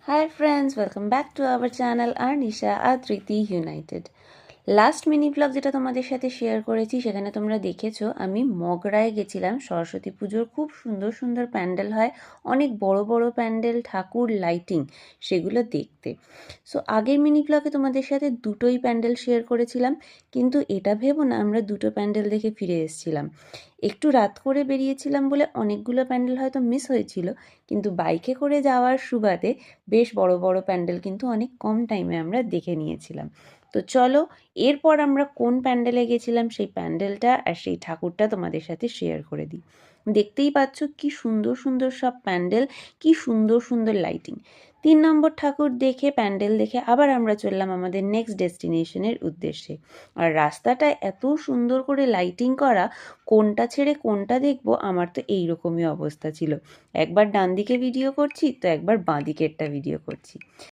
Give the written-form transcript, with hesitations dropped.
Hi friends, welcome back to our channel Arnisha Adriti United. Last mini blog যেটা তোমাদের সাথে share করেছি সেখানে তোমরা দেখেছো আমি মগরায় গেছিলাম। সরস্বতী পুজোর খুব সুন্দর সুন্দর প্যান্ডেল হয়, অনেক বড় বড় প্যান্ডেল, ঠাকুর, লাইটিং, সেগুলো দেখতে। সো আগের মিনি ব্লগে তোমাদের সাথে দুটোই প্যান্ডেল শেয়ার করেছিলাম, কিন্তু এটা ভেবো না আমরা দুটো প্যান্ডেল দেখে ফিরে এসেছিলাম। একটু রাত করে বেরিয়েছিলাম বলে অনেকগুলো প্যান্ডেল হয়তো মিস হয়েছিল, কিন্তু বাইকে করে যাওয়ার সুবাদে বেশ বড় বড় প্যান্ডেল কিন্তু অনেক কম টাইমে আমরা দেখে নিয়েছিলাম। তো চলো, এরপর আমরা কোন প্যান্ডেলে গেছিলাম সেই প্যান্ডেলটা আর সেই ঠাকুরটা তোমাদের সাথে শেয়ার করে দিই। দেখতেই পাচ্ছ কি সুন্দর সুন্দর সব প্যান্ডেল, কি সুন্দর সুন্দর লাইটিং। 3 নম্বর ঠাকুর দেখে, প্যান্ডেল দেখে আবার আমরা চললাম আমাদের নেক্সট ডেস্টিনেশনের উদ্দেশ্যে। আর রাস্তাটা এত সুন্দর করে লাইটিং করা, কোনটা ছেড়ে কোনটা দেখবো আমার তো এইরকমই অবস্থা ছিল। একবার ডান দিকে ভিডিও করছি তো একবার বাঁ দিকেরটা ভিডিও করছি।